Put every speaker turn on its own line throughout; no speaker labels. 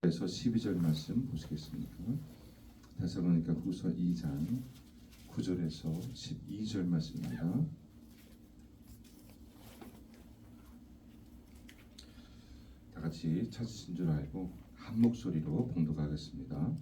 에서 12절 말씀 보시겠습니다. 데살로니가 후서 2장 9절에서 12절 말씀입니다. 다 같이 찾으신 줄 알고 한 목소리로 봉독하겠습니다.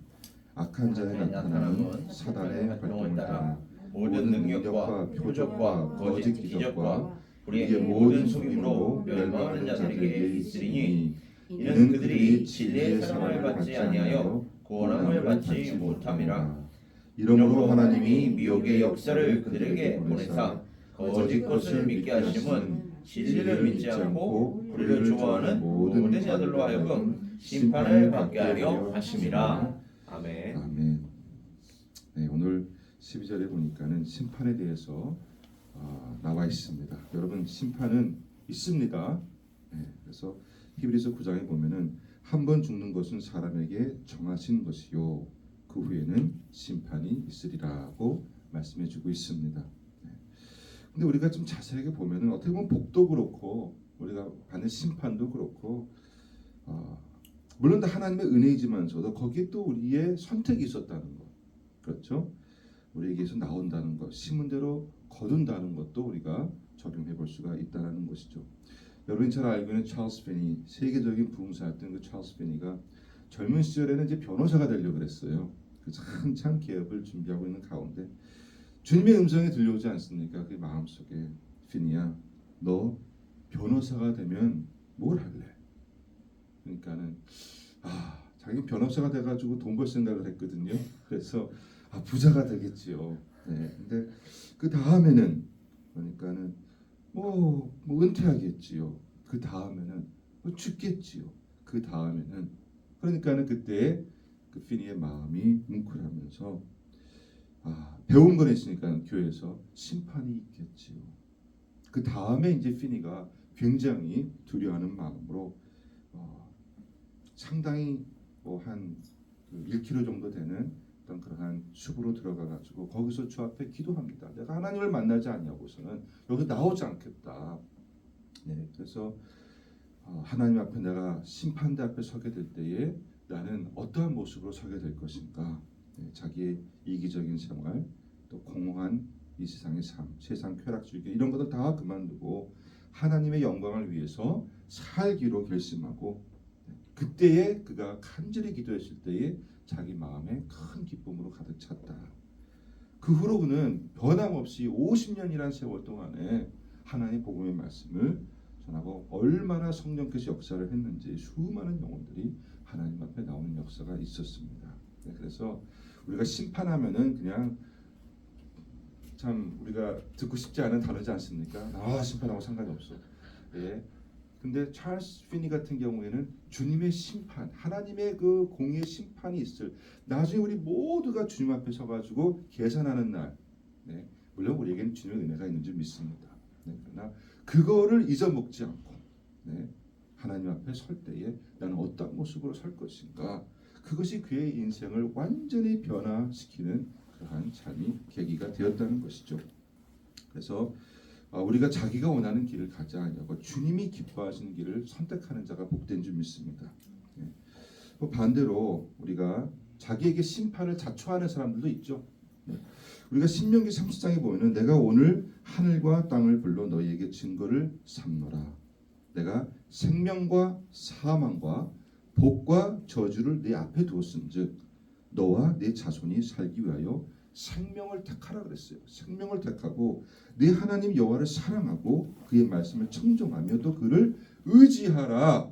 악한 자의 나타남은 사단의 활동을 따라
모든 능력과 표적과 거짓 기적과 우리의 모든 속임으로 멸망하는 자들에게 있으리니 이는 그들이 진리의 사랑을 받지 아니하여 구원함을 받지 못함이라. 이러므로 하나님이 미혹의 역사를 그들에게 보내사 거짓 것을 믿게 하심은 진리를 믿지 않고 그를 좋아하는 모든 자들로 하여금 심판을 받게 하려 하심이라. 아멘.
아멘. 네, 오늘 12절에 보니까는 심판에 대해서 나와 있습니다. 여러분, 심판은 있습니다. 네, 그래서 히브리서 9장에 보면은 한 번 죽는 것은 사람에게 정하신 것이요 그 후에는 심판이 있으리라고 말씀해주고 있습니다. 네. 근데 우리가 좀 자세하게 보면은 어떻게 보면 복도 그렇고 우리가 받는 심판도 그렇고 물론 다 하나님의 은혜이지만서도 거기에 또 우리의 선택이 있었다는 것, 그렇죠? 우리에게서 나온다는 것, 심은 대로 거둔다는 것도 우리가 적용해 볼 수가 있다는 것이죠. 여러분이 잘 알고 있는 찰스 피니, 세계적인 부흥사였던 그 찰스 피니가 젊은 시절에는 이제 변호사가 되려고 그랬어요. 그 한참 개업을 준비하고 있는 가운데 주님의 음성이 들려오지 않습니까? 그 마음속에 피니야, 너 변호사가 되면 뭘 할래? 그러니까는 자기 변호사가 돼가지고 돈 벌 생각을 했거든요. 그래서 부자가 되겠지요. 네, 근데 그 다음에는 그러니까는 뭐 은퇴하겠지요. 그 다음에는 죽겠지요. 그 다음에는 그러니까는 그때 그 피니의 마음이 뭉클하면서 배운 건 했으니까 교회에서 심판이 있겠지요. 그 다음에 이제 피니가 굉장히 두려워하는 마음으로 상당히 한 1km 정도 되는 어떤 그러한 숲으로 들어가 가지고 거기서 주 앞에 기도합니다. 내가 하나님을 만나지 않냐고서는 여기서 나오지 않겠다. 네, 그래서 하나님 앞에 내가 심판대 앞에 서게 될 때에 나는 어떠한 모습으로 서게 될 것인가? 네, 자기의 이기적인 생활, 또 공허한 이 세상의 삶, 세상 쾌락주의 이런 것들 다 그만두고 하나님의 영광을 위해서 살기로 결심하고 그때에 그가 간절히 기도했을 때에 자기 마음에 큰 기쁨으로 가득 찼다. 그 후로 그는 변함없이 50년이라는 세월 동안에 하나님의 복음의 말씀을 전하고 얼마나 성령께서 역사를 했는지 수많은 영혼들이 하나님 앞에 나오는 역사가 있었습니다. 네, 그래서 우리가 심판하면은 그냥 참 우리가 듣고 싶지 않은 단어지 않습니까? 심판하고 상관이 없어. 예. 근데 찰스 피니 같은 경우에는 주님의 심판, 하나님의 그 공의의 심판이 있을 나중에 우리 모두가 주님 앞에 서가지고 계산하는 날, 네, 물론 우리에게는 주님의 은혜가 있는 줄 믿습니다. 네, 그러나 그거를 잊어먹지 않고 하나님 앞에 설 때에 나는 어떤 모습으로 설 것인가, 그것이 그의 인생을 완전히 변화시키는 그러한 삶이 계기가 되었다는 것이죠. 그래서 우리가 자기가 원하는 길을 가지 아니하고 주님이 기뻐하시는 길을 선택하는 자가 복된 줄 믿습니다. 반대로 우리가 자기에게 심판을 자초하는 사람들도 있죠. 우리가 신명기 30장에 보면은 내가 오늘 하늘과 땅을 불러 너희에게 증거를 삼노라. 내가 생명과 사망과 복과 저주를 네 앞에 두었은즉 너와 네 자손이 살기 위하여 생명을 택하라 그랬어요. 생명을 택하고 네 하나님 여호와를 사랑하고 그의 말씀을 청종하며 또 그를 의지하라.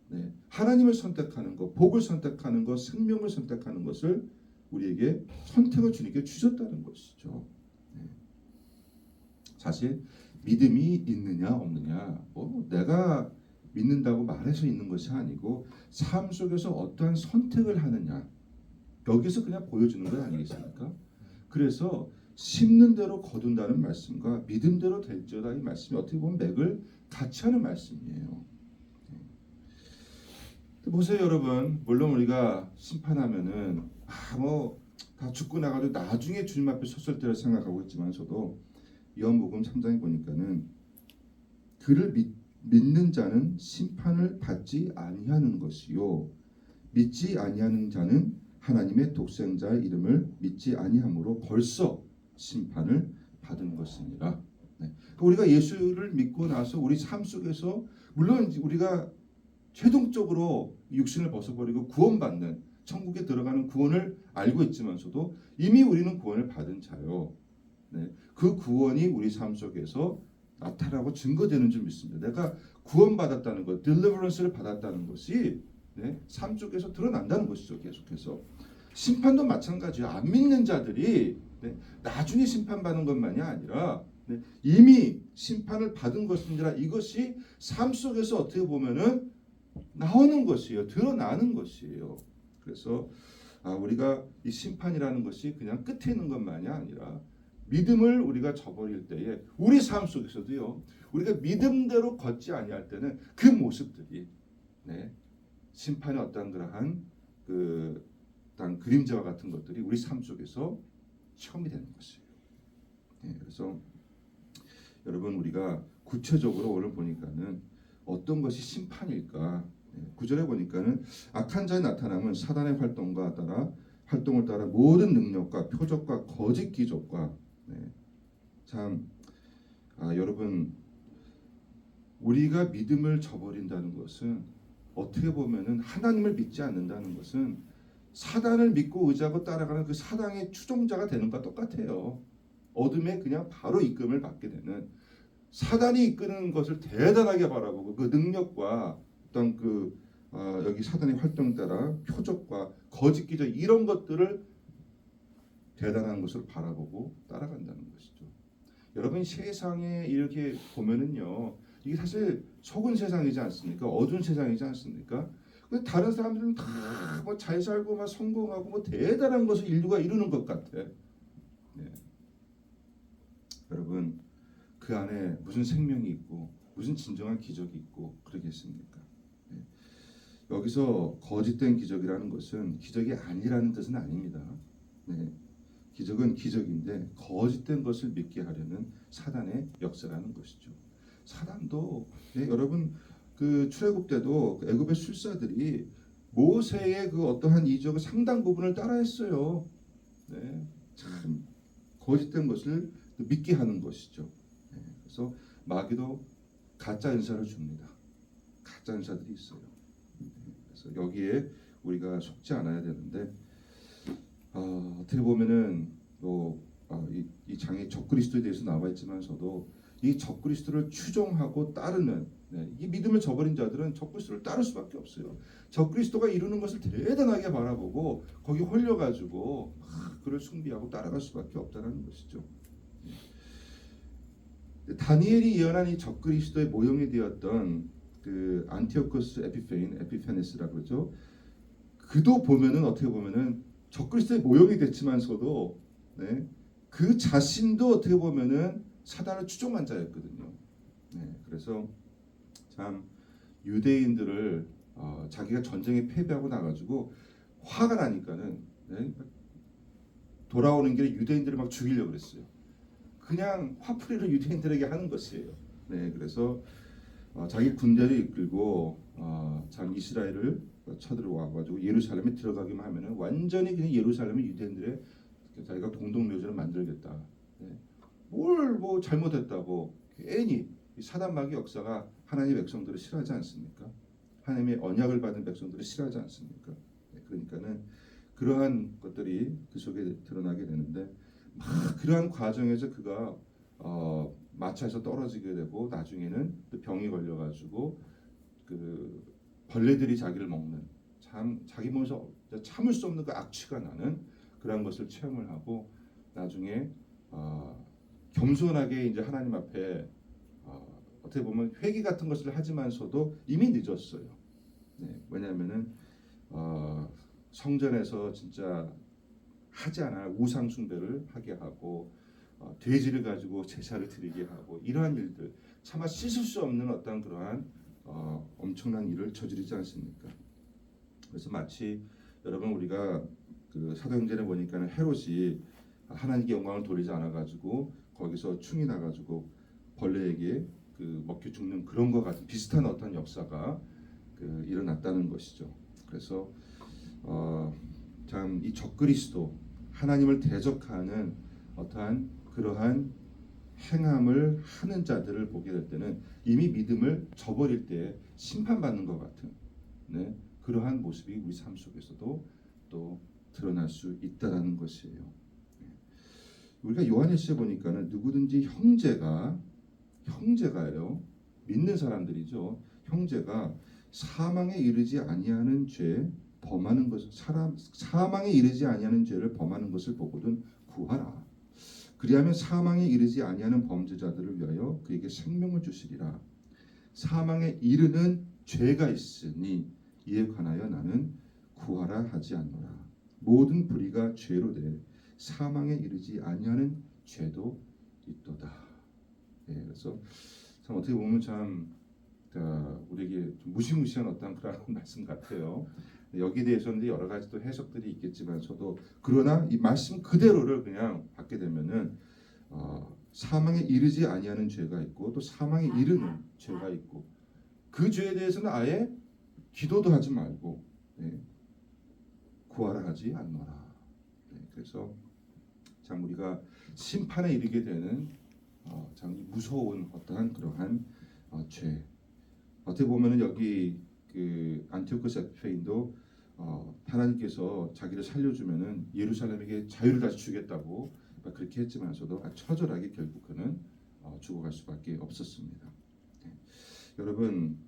네, 하나님을 선택하는 것, 복을 선택하는 것, 생명을 선택하는 것을 우리에게 선택을 주님께 주셨다는 것이죠. 네. 사실 믿음이 있느냐 없느냐, 내가 믿는다고 말해서 있는 것이 아니고 삶 속에서 어떠한 선택을 하느냐, 여기서 그냥 보여주는 것 아니겠습니까? 그래서 심는 대로 거둔다는 말씀과 믿음대로 될지어다 이 말씀이 어떻게 보면 맥을 같이 하는 말씀이에요. 보세요 여러분, 물론 우리가 심판하면은 다 죽고 나가도 나중에 주님 앞에 섰을 때를 생각하고 있지만서도 요한복음 3장에 보니까는 그를 믿는 자는 심판을 받지 아니하는 것이요 믿지 아니하는 자는 하나님의 독생자의 이름을 믿지 아니함으로 벌써 심판을 받은 것이니라. 네. 우리가 예수를 믿고 나서 우리 삶 속에서 물론 우리가 최종적으로 육신을 벗어버리고 구원받는 천국에 들어가는 구원을 알고 있지만서도 이미 우리는 구원을 받은 자요. 네. 그 구원이 우리 삶 속에서 나타나고 증거되는 줄 믿습니다. 내가 구원받았다는 것, 딜리버런스를 받았다는 것이 네, 삶 속에서 드러난다는 것이죠. 계속해서 심판도 마찬가지예요. 안 믿는 자들이 네, 나중에 심판받는 것만이 아니라 네, 이미 심판을 받은 것인지라 이것이 삶 속에서 어떻게 보면은 나오는 것이에요. 드러나는 것이에요. 그래서 우리가 이 심판이라는 것이 그냥 끝에 있는 것만이 아니라 믿음을 우리가 저버릴 때에 우리 삶 속에서도요. 우리가 믿음대로 걷지 아니할 때는 그 모습들이 네, 심판의 어떤 그러한 그 어떤 그림자와 같은 것들이 우리 삶 속에서 체험이 되는 것이에요. 네, 그래서 여러분 우리가 구체적으로 오늘 보니까는 어떤 것이 심판일까? 9절에 보니까는 악한 자의 나타남은 사단의 활동을 따라 모든 능력과 표적과 거짓 기적과 참 여러분 우리가 믿음을 저버린다는 것은 어떻게 보면은 하나님을 믿지 않는다는 것은 사단을 믿고 의지하고 따라가는 그 사단의 추종자가 되는 것과 똑같아요. 어둠에 그냥 바로 이끌림을 받게 되는 사단이 이끄는 것을 대단하게 바라보고 그 능력과 어떤 여기 사단의 활동 따라 표적과 거짓 기적 이런 것들을 대단한 것으로 바라보고 따라간다는 것이죠. 여러분 세상에 이렇게 보면은요, 이게 사실 속은 세상이지 않습니까? 어두운 세상이지 않습니까? 근데 다른 사람들은 다 뭐 잘 살고 막 성공하고 뭐 대단한 것을 인류가 이루는 것 같아. 네. 여러분 그 안에 무슨 생명이 있고 무슨 진정한 기적이 있고 그러겠습니까? 네. 여기서 거짓된 기적이라는 것은 기적이 아니라는 뜻은 아닙니다. 네. 기적은 기적인데 거짓된 것을 믿게 하려는 사단의 역사라는 것이죠. 사단도 여러분 그 출애굽 때도 애굽의 술사들이 모세의 그 어떠한 이적의 상당 부분을 따라했어요. 네. 참 거짓된 것을 믿게 하는 것이죠. 네. 그래서 마귀도 가짜 은사를 줍니다. 가짜 은사들이 있어요. 네. 그래서 여기에 우리가 속지 않아야 되는데 어떻게 보면은 이 장에 적그리스도에 대해서 나와 있지만서도 이 적그리스도를 추종하고 따르는 이 믿음을 저버린 자들은 적그리스도를 따를 수밖에 없어요. 적그리스도가 이루는 것을 대단하게 바라보고 거기 홀려가지고 그를 숭배하고 따라갈 수밖에 없다는 것이죠. 다니엘이 예언한 이 적그리스도의 모형이 되었던 그 안티오코스 에피페네스라고 그러죠. 그도 보면은 어떻게 보면은 적그리스도의 모형이 됐지만서도 그 자신도 어떻게 보면은 사단을 추종한 자였거든요. 그래서 참 유대인들을 자기가 전쟁에 패배하고 나가지고 화가 나니까는 돌아오는 길에 유대인들을 막 죽이려고 그랬어요. 그냥 화풀이를 유대인들에게 하는 것이에요. 그래서 자기 군대를 이끌고 참 이스라엘을 쳐들어와가지고 예루살렘에 들어가기만 하면은 완전히 그냥 예루살렘을 유대인들의 자기가 공동묘지를 만들겠다. 뭘 뭐 잘못했다고 괜히 사단마귀 역사가 하나님의 백성들을 싫어하지 않습니까? 하나님의 언약을 받은 백성들을 싫어하지 않습니까? 그러니까는 그러한 것들이 그 속에 드러나게 되는데 막 그러한 과정에서 그가 마차에서 떨어지게 되고 나중에는 또 병이 걸려가지고 그 벌레들이 자기를 먹는 참 자기 몸에서 참을 수 없는 그 악취가 나는 그러한 것을 체험을 하고 나중에 겸손하게 이제 하나님 앞에 어떻게 보면 회개 같은 것을 하지만서도 이미 늦었어요. 왜냐하면은 성전에서 진짜 하지 않아 우상 숭배를 하게 하고 돼지를 가지고 제사를 드리게 하고 이러한 일들 차마 씻을 수 없는 어떤 그러한 엄청난 일을 저지르지 않습니까? 그래서 마치 여러분 우리가 그 사도행전에 보니까는 헤롯이 하나님께 영광을 돌리지 않아 가지고 거기서 충이 나 가지고 벌레에게 그 먹혀 죽는 그런 것 같은 비슷한 어떤 역사가 일어났다는 것이죠. 그래서 참 이 적그리스도 하나님을 대적하는 어떠한 그러한 행함을 하는 자들을 보게 될 때는 이미 믿음을 저버릴 때 심판받는 것 같은 네, 그러한 모습이 우리 삶 속에서도 또 드러날 수 있다라는 것이에요. 우리가 요한일서에 보니까는 누구든지 형제가요 믿는 사람들이죠. 형제가 사망에 이르지 아니하는 죄 범하는 것 사망에 이르지 아니하는 죄를 범하는 것을 보거든 구하라. 그리하면 사망에 이르지 아니하는 범죄자들을 위하여 그에게 생명을 주시리라. 사망에 이르는 죄가 있으니 이에 관하여 나는 구하라 하지 않노라. 모든 불의가 죄로 돼 사망에 이르지 아니하는 죄도 있도다. 예, 그래서 참 어떻게 보면 참 우리에게 좀 무시무시한 어떤 그런 말씀 같아요. 여기에 대해서는 여러 가지 또 해석들이 있겠지만서도 그러나 이 말씀 그대로를 그냥 받게 되면은 사망에 이르지 아니하는 죄가 있고 또 사망에 이르는 죄가 있고 그 죄에 대해서는 아예 기도도 하지 말고 구하라 하지 않노라. 그래서 참 우리가 심판에 이르게 되는 참 무서운 어떠한 그러한 죄. 어떻게 보면은 여기 그 안티오코스 에피페인도 하나님께서 자기를 살려주면은 예루살렘에게 자유를 다시 주겠다고 그렇게 했지만서도 처절하게 결국 그는 죽어갈 수밖에 없었습니다. 여러분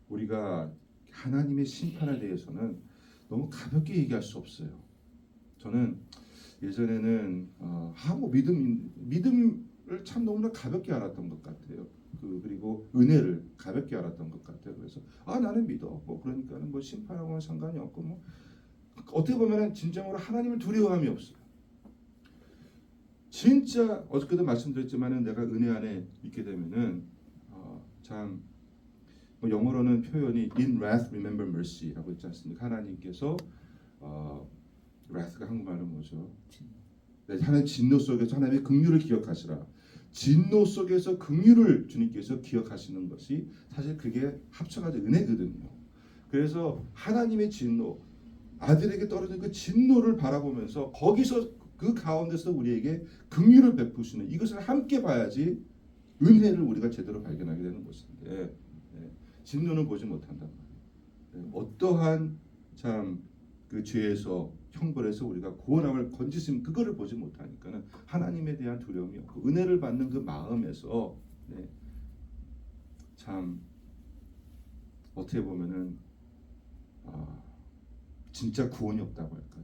우리가 하나님의 심판에 대해서는 너무 가볍게 얘기할 수 없어요. 저는 예전에는 뭐 믿음을 참 너무나 가볍게 알았던 것 같아요. 그리고 은혜를 가볍게 알았던 것 같아요. 그래서 나는 믿어. 뭐 그러니까는 뭐 심판하고는 상관이 없고 뭐 어떻게 보면은 진정으로 하나님을 두려워함이 없어요. 진짜 어저께도 말씀드렸지만은 내가 은혜 안에 있게 되면은 참 뭐 영어로는 표현이 in wrath remember mercy라고 있지 않습니까? 하나님께서 wrath가 한국말로 뭐죠? 하나님 진노 속에서 하나님의 긍휼을 기억하시라. 진노 속에서 긍휼을 주님께서 기억하시는 것이 사실 그게 합쳐가지고 은혜거든요. 그래서 하나님의 진노, 아들에게 떨어진 그 진노를 바라보면서 거기서 그 가운데서 우리에게 긍휼을 베푸시는 이것을 함께 봐야지 은혜를 우리가 제대로 발견하게 되는 것인데 진노는 보지 못한단 말이에요. 어떠한 참 그 죄에서 형벌에서 우리가 구원함을 건지심 그거를 보지 못하니까는 하나님에 대한 두려움이 없고 은혜를 받는 그 마음에서 참 어떻게 보면은 진짜 구원이 없다고 할까요?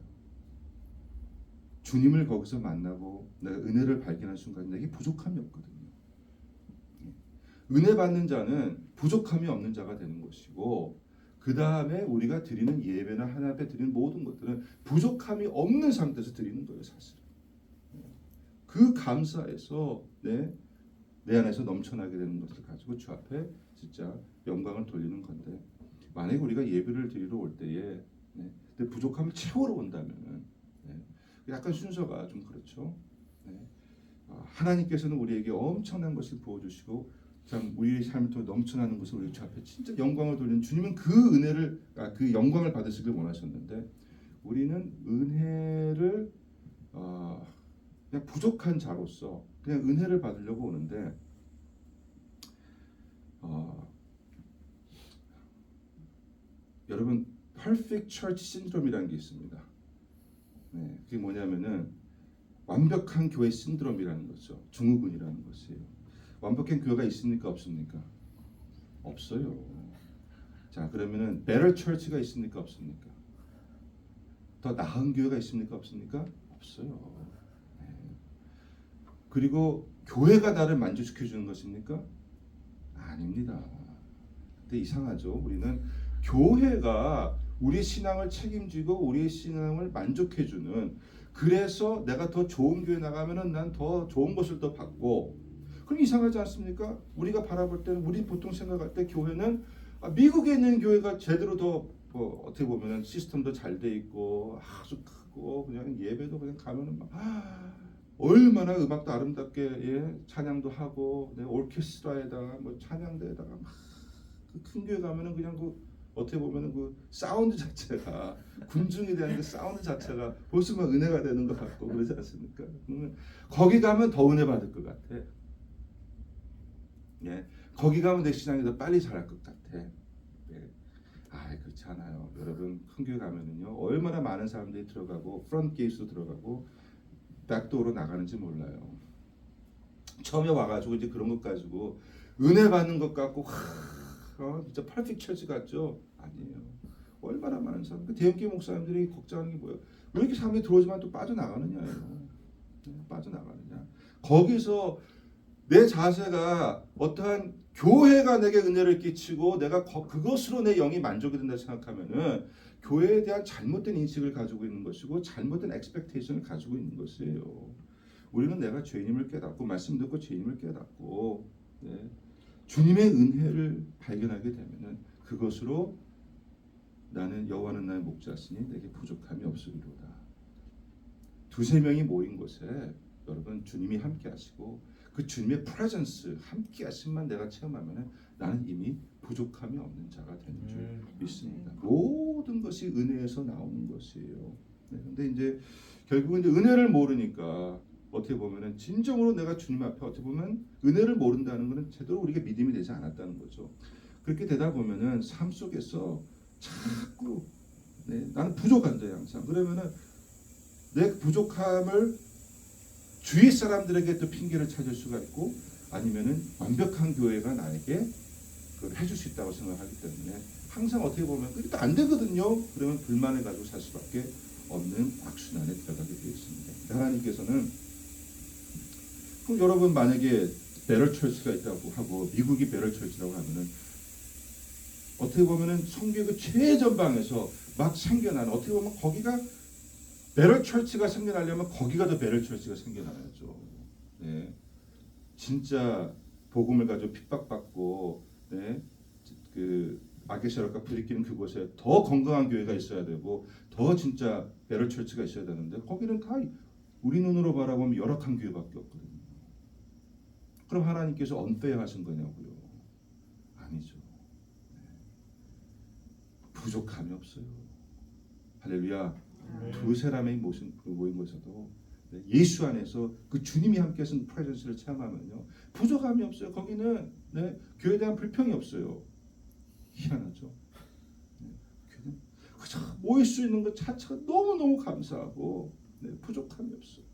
주님을 거기서 만나고 내가 은혜를 발견한 순간 내게 부족함이 없거든요. 은혜 받는 자는 부족함이 없는 자가 되는 것이고 그 다음에 우리가 드리는 예배나 하나님 앞에 드리는 모든 것들은 부족함이 없는 상태에서 드리는 거예요, 사실. 그 감사에서 내 안에서 넘쳐나게 되는 것을 가지고 주 앞에 진짜 영광을 돌리는 건데 만약에 우리가 예배를 드리러 올 때에 내 부족함을 채우러 온다면은 약간 순서가 좀 그렇죠. 하나님께서는 우리에게 엄청난 것을 부어주시고 참 우리의 삶을 통해 넘쳐나는 것을 우리 주 앞에 진짜 영광을 돌리는 주님은 그 은혜를 그 영광을 받으시길 원하셨는데 우리는 은혜를 그냥 부족한 자로서 그냥 은혜를 받으려고 오는데 여러분 perfect church syndrome이라는 게 있습니다. 그게 뭐냐면은 완벽한 교회 신드롬이라는 거죠. 증후군이라는 것이에요. 완벽한 교회가 있습니까 없습니까? 없어요. 자 그러면은 better church가 있습니까 없습니까? 더 나은 교회가 있습니까 없습니까? 없어요. 그리고 교회가 나를 만족시켜 주는 것입니까? 아닙니다. 근데 이상하죠. 우리는 교회가 우리 신앙을 책임지고 우리의 신앙을 만족해 주는 그래서 내가 더 좋은 교회 나가면은 난 더 좋은 것을 더 받고 그럼 이상하지 않습니까? 우리가 바라볼 때는 우리 보통 생각할 때 교회는 미국에 있는 교회가 제대로 더 어떻게 보면은 시스템도 잘 돼 있고 아주 크고 그냥 예배도 그냥 가면은 막 얼마나 음악도 아름답게 찬양도 하고 오케스트라에다가 뭐 찬양대에다가 막 그 큰 교회 가면은 그냥 그 어떻게 보면은 그 사운드 자체가 군중에 대한 그 사운드 자체가 벌써 막 은혜가 되는 것 같고 그러지 않습니까? 그러면 거기 가면 더 은혜 받을 것 같아. 예, 거기 가면 내 신앙이 더 빨리 자랄 것 같아. 예. 그렇지 않아요. 여러분 큰 교회 가면은요 얼마나 많은 사람들이 들어가고 프런트 게이트로 들어가고 백도어로 나가는지 몰라요. 처음에 와가지고 이제 그런 것 가지고 은혜 받는 것 같고 진짜 퍼펙트 처치 같죠? 아니에요. 얼마나 많은 사람, 그 대형교회 목사님들이 걱정하는 게 뭐예요? 왜 이렇게 사람들이 들어오지만 또 빠져나가느냐예요. 빠져나가느냐. 거기서 내 자세가 어떠한 교회가 내게 은혜를 끼치고 내가 그것으로 내 영이 만족이 된다 생각하면은 교회에 대한 잘못된 인식을 가지고 있는 것이고 잘못된 expectation을 가지고 있는 것이에요. 우리는 내가 죄인임을 깨닫고 말씀 듣고 죄인임을 깨닫고 주님의 은혜를 발견하게 되면은 그것으로 나는 여호와는 나의 목자시니 내게 부족함이 없으리로다. 두세 명이 모인 곳에 여러분 주님이 함께 하시고 그 주님의 프레젠스 함께 하심만 내가 체험하면은 나는 이미 부족함이 없는 자가 되는 줄 믿습니다. 모든 것이 은혜에서 나오는 것이에요. 근데 이제 결국은 이제 은혜를 모르니까 어떻게 보면은 진정으로 내가 주님 앞에 어떻게 보면 은혜를 모른다는 것은 제대로 우리가 믿음이 되지 않았다는 거죠. 그렇게 되다 보면은 삶 속에서 자꾸 나는 부족한 자야 항상. 그러면은 내 부족함을 주위 사람들에게 또 핑계를 찾을 수가 있고 아니면은 완벽한 교회가 나에게 그걸 해줄 수 있다고 생각하기 때문에 항상 어떻게 보면 그게 또 안 되거든요. 그러면 불만을 가지고 살 수밖에 없는 악순환에 들어가게 되어 있습니다. 하나님께서는 그럼 여러분 만약에 베럴 철치가 있다고 하고 미국이 베럴 철치라고 하면은 어떻게 보면은 성교의 최전방에서 막 생겨나는 어떻게 보면 거기가 베럴 철치가 생겨나려면 거기가 더 베럴 철치가 생겨나야죠. 네. 진짜 복음을 가지고 핍박받고 그 악의 세력과 부딪히는 그곳에 더 건강한 교회가 있어야 되고 더 진짜 베럴 철치가 있어야 되는데 거기는 다 우리 눈으로 바라보면 열악한 교회밖에 없거든요. 그럼 하나님께서 언페어하신 거냐고요? 아니죠. 부족함이 없어요. 할렐루야. 두세 사람이 모인 곳에도 예수 안에서 그 주님이 함께 하신 프레젠스를 체험하면요 부족함이 없어요. 거기는 교회에 대한 불평이 없어요. 희한하죠. 교회는 그저 모일 수 있는 것 자체가 너무너무 감사하고 부족함이 없어요.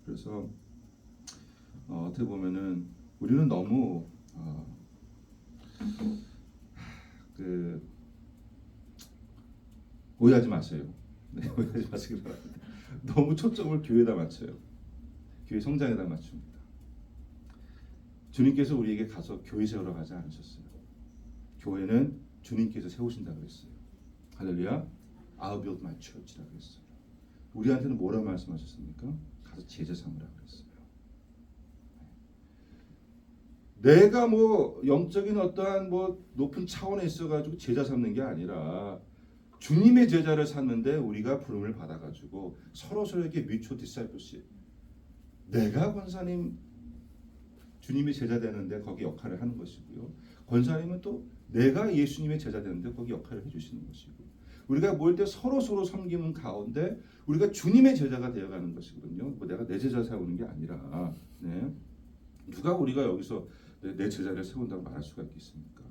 그래서 어떻게 보면은 우리는 너무 오해하지 마세요. 오해하지 마시기 바랍니다. 너무 초점을 교회에다 맞춰요. 교회 성장에다 맞춥니다. 주님께서 우리에게 가서 교회 세우러 가지 않으셨어요. 교회는 주님께서 세우신다 그랬어요. 할렐루야. I'll build my church라고 했어요. 우리한테는 뭐라고 말씀하셨습니까? 가서 제자 삼으라 그랬어요. 내가 뭐 영적인 어떠한 뭐 높은 차원에 있어가지고 제자 삼는 게 아니라 주님의 제자를 삼는데 우리가 부름을 받아가지고 서로서로에게 뮤추얼 디사이플십. 내가 권사님 주님의 제자 되는데 거기 역할을 하는 것이고요. 권사님은 또 내가 예수님의 제자 되는데 거기 역할을 해주시는 것이고 우리가 모일 때 서로서로 섬기는 가운데 우리가 주님의 제자가 되어가는 것이거든요. 뭐 내가 내 제자 세우는 게 아니라 누가 우리가 여기서 내 제자를 세운다고 말할 수가 있겠습니까?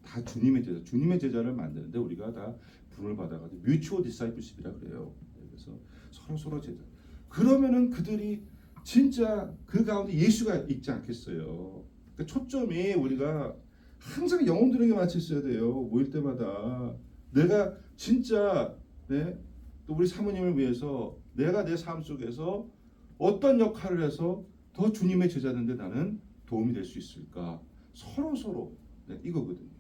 다 주님의 제자, 주님의 제자를 만드는데 우리가 다 부름을 받아가지고 뮤추얼 디사이플십이라 그래요. 그래서 서로 제자. 그러면은 그들이 진짜 그 가운데 예수가 있지 않겠어요. 그러니까 초점이 우리가 항상 영혼들에게 맞춰 있어야 돼요. 모일 때마다 내가 진짜 또 우리 사모님을 위해서 내가 내 삶 속에서 어떤 역할을 해서 더 주님의 제자인데 나는 도움이 될 수 있을까? 서로 이거거든요.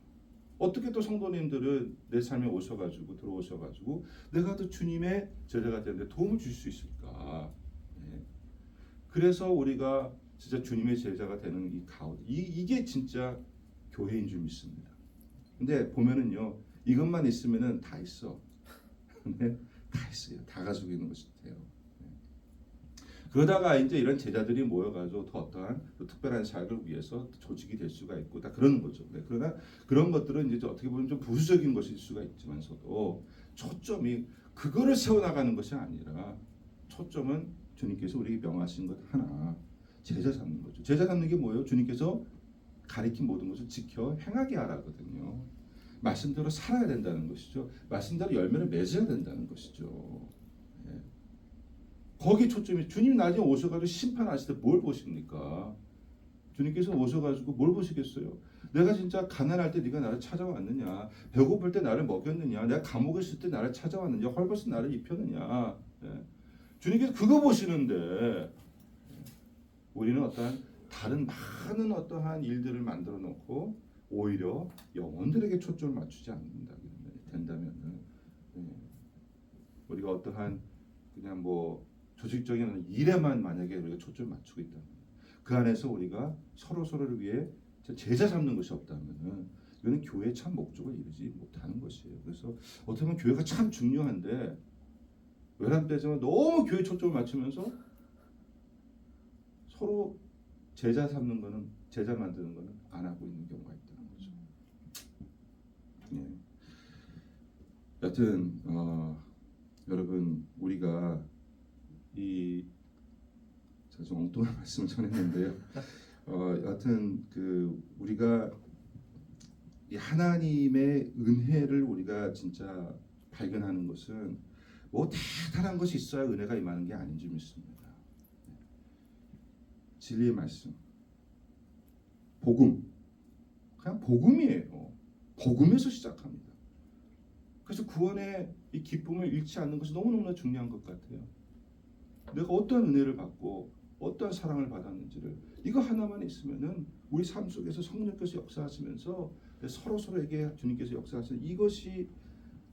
어떻게 또 성도님들은 내 삶에 들어오셔가지고 내가 또 주님의 제자가 되는데 도움을 줄 수 있을까? 그래서 우리가 진짜 주님의 제자가 되는 이 가운데 이게 진짜 교회인 줄 믿습니다. 근데 보면은요 이것만 있으면은 다 있어. 다 있어요. 다 가지고 있는 것이 돼요. 그러다가 이제 이런 제자들이 모여가지고 더 어떠한 또 특별한 사역을 위해서 조직이 될 수가 있고 다 그런 거죠. 네. 그러나 그런 것들은 이제 어떻게 보면 좀 부수적인 것일 수가 있지만서도 초점이 그거를 세워나가는 것이 아니라 초점은 주님께서 우리에게 명하신 것 하나 제자 삼는 거죠. 제자 삼는 게 뭐예요? 주님께서 가리킨 모든 것을 지켜 행하게 하라거든요. 말씀대로 살아야 된다는 것이죠. 말씀대로 열매를 맺어야 된다는 것이죠. 예. 거기 초점이 주님 나중에 오셔가지고 심판하실 때 뭘 보십니까? 주님께서 오셔가지고 뭘 보시겠어요? 내가 진짜 가난할 때 네가 나를 찾아왔느냐? 배고플 때 나를 먹였느냐? 내가 감옥에 있을 때 나를 찾아왔느냐? 헐벗은 나를 입혔느냐? 예. 주님께서 그거 보시는데 우리는 어떠한 다른 많은 어떠한 일들을 만들어 놓고 오히려 영혼들에게 초점을 맞추지 않는다 된다면은 우리가 어떠한 그냥 뭐 조직적인 일에만 만약에 우리가 초점을 맞추고 있다면 그 안에서 우리가 서로를 위해 제자 삼는 것이 없다면은 이거는 교회의 참 목적을 이루지 못하는 것이에요. 그래서 어떻게 보면 교회가 참 중요한데 외람 때지만 너무 교회 초점을 맞추면서 서로 제자 삼는 거는 제자 만드는 거는 안 하고 있는 경우가 있다는 거죠. 예. 여튼 여러분 우리가 제가 좀 엉뚱한 말씀을 전했는데요. 여튼 그 우리가 이 하나님의 은혜를 우리가 진짜 발견하는 것은 뭐 대단한 것이 있어야 은혜가 임하는 게 아닌 줄 믿습니다. 진리의 말씀, 복음, 그냥 복음이에요. 복음에서 시작합니다. 그래서 구원의 이 기쁨을 잃지 않는 것이 너무너무나 중요한 것 같아요. 내가 어떠한 은혜를 받고 어떠한 사랑을 받았는지를 이거 하나만 있으면은 우리 삶 속에서 성령께서 역사하시면서 서로에게 주님께서 역사하시는 이것이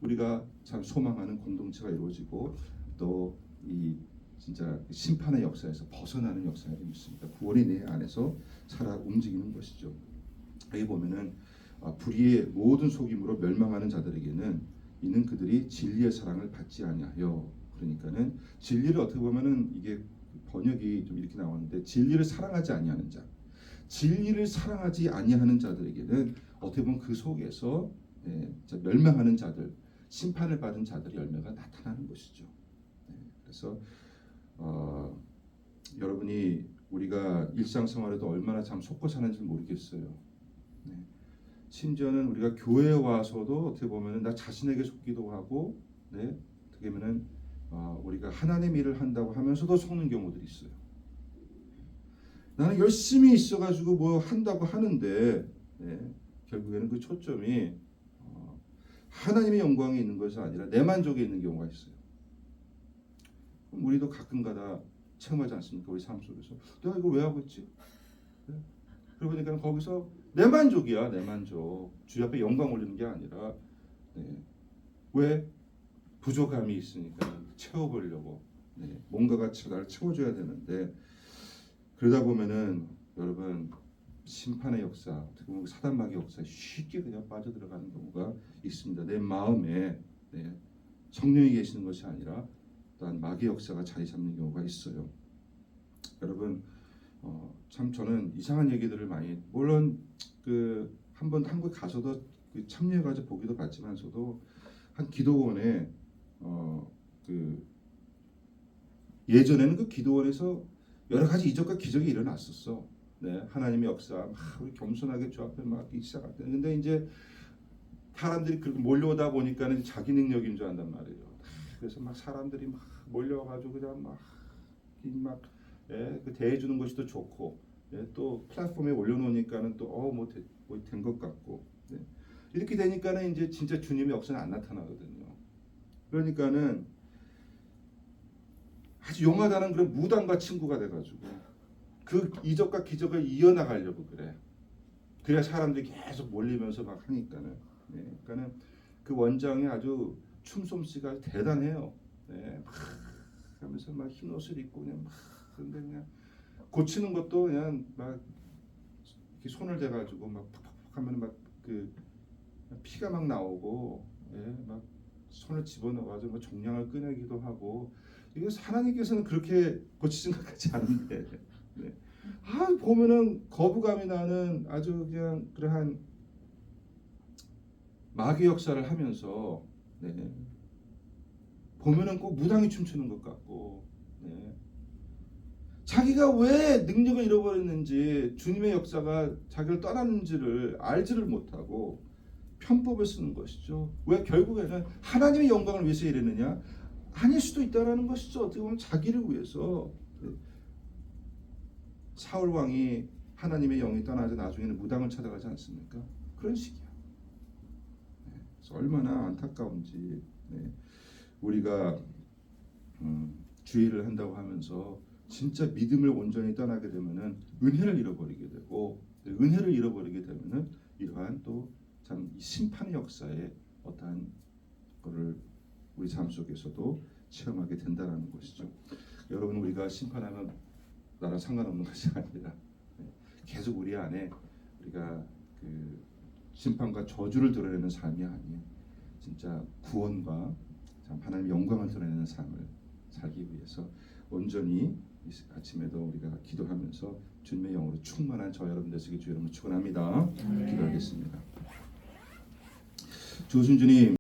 우리가 참 소망하는 공동체가 이루어지고 또 이 진짜 심판의 역사에서 벗어나는 역사를 믿습니다. 구원이 내 안에서 살아 움직이는 것이죠. 여기 보면은 불의의 모든 속임으로 멸망하는 자들에게는 이는 그들이 진리의 사랑을 받지 아니하여 그러니까는 진리를 어떻게 보면은 이게 번역이 좀 이렇게 나왔는데 진리를 사랑하지 아니하는 자, 진리를 사랑하지 아니하는 자들에게는 어떻게 보면 그 속에서 멸망하는 자들, 심판을 받은 자들의 열매가 나타나는 것이죠. 그래서 여러분이 우리가 일상생활에도 얼마나 참 속고 사는지 모르겠어요. 심지어는 우리가 교회에 와서도 어떻게 보면은 나 자신에게 속기도 하고, 어떻게 보면은 우리가 하나님 일을 한다고 하면서도 속는 경우들이 있어요. 나는 열심히 있어가지고 뭐 한다고 하는데 결국에는 그 초점이 하나님의 영광에 있는 것이 아니라 내 만족에 있는 경우가 있어요. 우리도 가끔가다 체험하지 않습니까? 우리 삶 속에서 내가 이걸 왜 하고 있지? 그러고 보니까 거기서 내 만족이야, 내 만족. 주 앞에 영광 올리는 게 아니라 왜? 부족함이 있으니까 채워보려고 뭔가가 나를 채워줘야 되는데 그러다 보면은 여러분 심판의 역사, 어떻게 보면 사단마귀의 역사에 쉽게 그냥 빠져들어가는 경우가 있습니다. 내 마음에 성령이 계시는 것이 아니라 또한 마귀의 역사가 자리 잡는 경우가 있어요. 여러분 참 저는 이상한 얘기들을 많이 물론 그 한번 한국 가서도 참여해가지고 보기도 봤지만서도 한 기도원에 그 예전에는 그 기도원에서 여러 가지 이적과 기적이 일어났었어. 하나님의 역사 막 우리 겸손하게 주 앞에 막 시작할 때 근데 이제 사람들이 그렇게 몰려오다 보니까는 자기 능력인 줄 안단 말이에요. 그래서 막 사람들이 막 몰려와가지고 그냥 막 그 대해주는 것이 더 좋고 또 플랫폼에 올려놓으니까는 또 뭐 된 것 같고 이렇게 되니까는 이제 진짜 주님의 역사는 안 나타나거든요. 그러니까는 아주 용하다는 그런 무당과 친구가 돼가지고 그 이적과 기적을 이어나가려고 그래. 그래야 사람들이 계속 몰리면서 막 하니까는. 그러니까는 그 원장이 아주 춤솜씨가 대단해요. 막 하면서 막 흰 옷을 입고 그냥 막 근데 그냥 고치는 것도 그냥 막 이렇게 손을 대가지고 막 팍팍팍 하면 막 그 피가 막 나오고 막 손을 집어넣어가지고 뭐 종량을 꺼내기도 하고 이게 하나님께서는 그렇게 고치신 것 같지 않은데 네. 보면은 거부감이 나는 아주 그냥 그러한 마귀 역사를 하면서 네. 보면은 꼭 무당이 춤추는 것 같고 네. 자기가 왜 능력을 잃어버렸는지 주님의 역사가 자기를 떠났는지를 알지를 못하고 편법을 쓰는 것이죠. 왜 결국에는 하나님의 영광을 위해서 이랬느냐? 아닐 수도 있다라는 것이죠. 어떻게 보면 자기를 위해서 사울 왕이 하나님의 영이 떠나자 나중에는 무당을 찾아가지 않습니까? 그런 식이야. 네. 그래서 얼마나 안타까운지 네. 우리가 주의를 한다고 하면서 진짜 믿음을 온전히 떠나게 되면은 은혜를 잃어버리게 되고 은혜를 잃어버리게 되면은 이러한 또 참 심판의 역사에 어떠한 거를 우리 삶 속에서도 체험하게 된다라는 것이죠. 여러분 우리가 심판하면 나랑 상관없는 것이 아니라 계속 우리 안에 우리가 그 심판과 저주를 드러내는 삶이 아니에요. 진짜 구원과 참 하나님의 영광을 드러내는 삶을 살기 위해서 온전히 이 아침에도 우리가 기도하면서 주님의 영으로 충만한 저 여러분 되시기 주 여러분 축원합니다. 기도하겠습니다. 주신 주님.